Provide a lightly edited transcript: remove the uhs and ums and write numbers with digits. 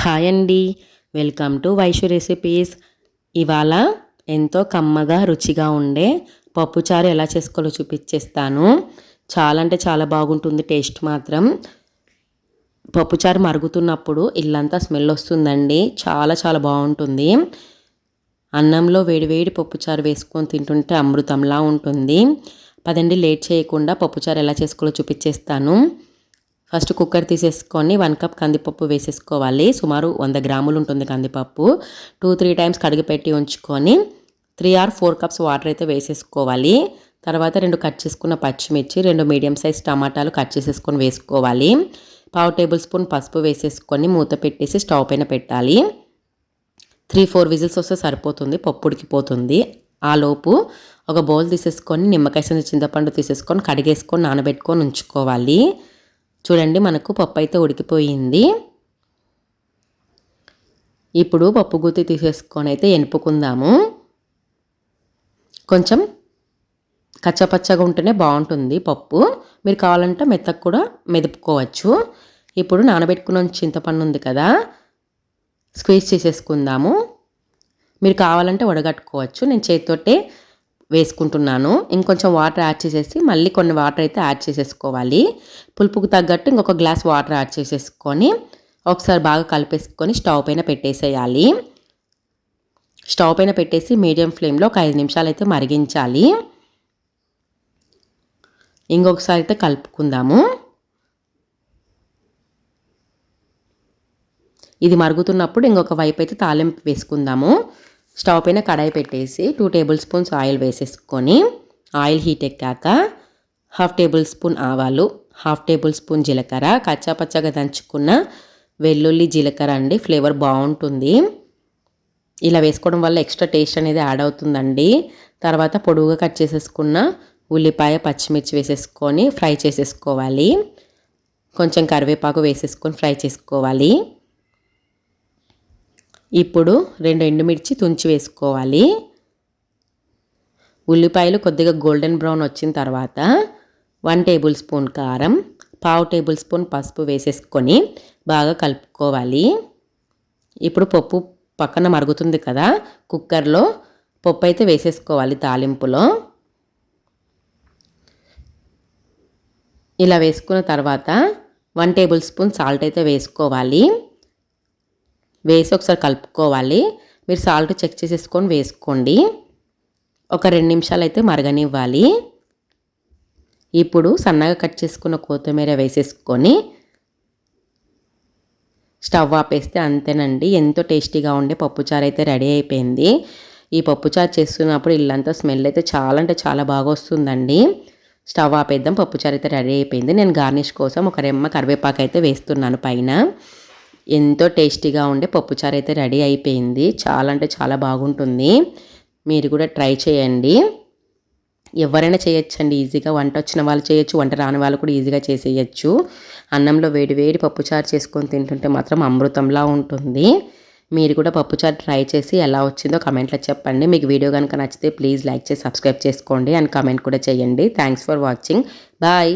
Hi అండి, welcome to Vaishu recipes. ఇవాళ ఎంతో కమ్మగా రుచిగా ఉండే పప్పుచారు ఎలా చేసుకోవాలో చూపించేస్తాను. చాలా అంటే చాలా బాగుంటుంది టేస్ట్ మాత్రం. పప్పుచారు మరుగుతున్నప్పుడు ఇల్లంతా స్మెల్ వస్తుందండి. చాలా చాలా బాగుంటుంది. అన్నంలో వేడివేడి పప్పుచారు వేసుకొని తింటుంటే అమృతంలా ఉంటుంది. పదండి లేట్ చేయకుండా పప్పుచారు ఎలా చేసుకోవాలో చూపించేస్తాను. ఫస్ట్ కుక్కర్ తీసేసుకొని 1 కప్ కందిపప్పు వేసేసుకోవాలి. సుమారు 100 గ్రాములు ఉంటుంది కందిపప్పు. 2-3 టైమ్స్ కడిగి పెట్టి ఉంచుకొని 3 or 4 కప్స్ వాటర్ అయితే వేసేసుకోవాలి. తర్వాత 2 కట్ చేసుకున్న పచ్చిమిర్చి, 2 మీడియం సైజ్ టమాటాలు కట్ చేసేసుకొని వేసుకోవాలి. 1/2 టేబుల్ స్పూన్ పసుపు వేసేసుకొని మూత పెట్టేసి స్టవ్ పైన పెట్టాలి. 3-4 విజిల్స్ వస్తే సరిపోతుంది, పప్పు ఉడికిపోతుంది. ఆలోపు ఒక బౌల్ తీసేసుకొని నిమ్మకాయ సైజు చింతపండు తీసేసుకొని కడిగేసుకొని నానబెట్టుకొని ఉంచుకోవాలి. చూడండి, మనకు పప్పు అయితే ఉడికిపోయింది. ఇప్పుడు పప్పు గుత్తి తీసేసుకొని అయితే ఎనుపుకుందాము. కొంచెం కచ్చపచ్చగా ఉంటేనే బాగుంటుంది పప్పు. మీరు కావాలంటే మెత్తగా కూడా మెదుపుకోవచ్చు. ఇప్పుడు నానబెట్టుకున్న చింతపండు ఉంది కదా, స్క్వీజ్ చేసేసుకుందాము. మీరు కావాలంటే వడగట్టుకోవచ్చు. నేను చేతితోటే వేసుకుంటున్నాను. ఇంకొంచెం వాటర్ యాడ్ చేసేసి మళ్ళీ కొన్ని వాటర్ అయితే యాడ్ చేసేసుకోవాలి. పులుపుకు తగ్గట్టు ఇంకొక గ్లాస్ వాటర్ యాడ్ చేసేసుకొని ఒకసారి బాగా కలిపేసుకొని స్టవ్ పైన పెట్టేసేయాలి. స్టవ్ పైన పెట్టేసి మీడియం ఫ్లేమ్లో ఒక 5 నిమిషాలు అయితే మరిగించాలి. ఇంకొకసారి అయితే కలుపుకుందాము. ఇది మరుగుతున్నప్పుడు ఇంకొక వైపు అయితే తాలింపు వేసుకుందాము. స్టవ్ పైన కడాయి పెట్టేసి 2 టేబుల్ స్పూన్స్ ఆయిల్ వేసేసుకొని ఆయిల్ హీట్ ఎక్కాక 1/2 టేబుల్ స్పూన్ ఆవాలు, 1/2 టేబుల్ స్పూన్ జీలకర్ర, కచ్చాపచ్చగా దంచుకున్న వెల్లుల్లి జీలకర్ర అండి. ఫ్లేవర్ బాగుంటుంది. ఇలా వేసుకోవడం వల్ల ఎక్స్ట్రా టేస్ట్ అనేది యాడ్ అవుతుందండి. తర్వాత పొడువుగా కట్ చేసేసుకున్న ఉల్లిపాయ, పచ్చిమిర్చి వేసేసుకొని ఫ్రై చేసేసుకోవాలి. కొంచెం కరివేపాకు వేసేసుకొని ఫ్రై చేసుకోవాలి. ఇప్పుడు 2 ఎండుమిర్చి తుంచి వేసుకోవాలి. ఉల్లిపాయలు కొద్దిగా గోల్డెన్ బ్రౌన్ వచ్చిన తర్వాత 1 టేబుల్ స్పూన్ కారం, 1/2 టేబుల్ స్పూన్ పసుపు వేసేసుకొని బాగా కలుపుకోవాలి. ఇప్పుడు పప్పు పక్కన మరుగుతుంది కదా, కుక్కర్లో పప్పు అయితే వేసేసుకోవాలి తాలింపులో. ఇలా వేసుకున్న తర్వాత 1 టేబుల్ స్పూన్ సాల్ట్ అయితే వేసుకోవాలి. వేసి ఒకసారి కలుపుకోవాలి. మీరు సాల్ట్ చెక్ చేసేసుకొని వేసుకోండి. ఒక 2 నిమిషాలు అయితే మరగనివ్వాలి. ఇప్పుడు సన్నగా కట్ చేసుకున్న కొత్తిమీర వేసేసుకొని స్టవ్ ఆపేస్తే అంతేనండి. ఎంతో టేస్టీగా ఉండే పప్పుచారు అయితే రెడీ అయిపోయింది. ఈ పప్పుచారు చేస్తున్నప్పుడు ఇల్లంతా స్మెల్ అయితే చాలా అంటే చాలా బాగా వస్తుందండి. స్టవ్ ఆపేద్దాం. పప్పుచారు అయితే రెడీ అయిపోయింది. నేను గార్నిష్ కోసం ఒక రెమ్మ కరివేపాకు అయితే వేస్తున్నాను పైన. ఎంతో టేస్టీగా ఉండే పప్పుచారు అయితే రెడీ అయిపోయింది. చాలా అంటే చాలా బాగుంటుంది. మీరు కూడా ట్రై చేయండి. ఎవరైనా చేయొచ్చండి ఈజీగా. వంట వచ్చిన వాళ్ళు చేయొచ్చు, వంట రాని వాళ్ళు కూడా ఈజీగా చేసేయచ్చు. అన్నంలో వేడి వేడి పప్పుచారు చేసుకొని తింటుంటే మాత్రం అమృతంలా ఉంటుంది. మీరు కూడా పప్పుచారు ట్రై చేసి ఎలా వచ్చిందో కమెంట్లో చెప్పండి. మీకు వీడియో కనుక నచ్చితే ప్లీజ్ లైక్ చేసి సబ్స్క్రైబ్ చేసుకోండి అండ్ కమెంట్ కూడా చేయండి. Thanks for watching. బాయ్.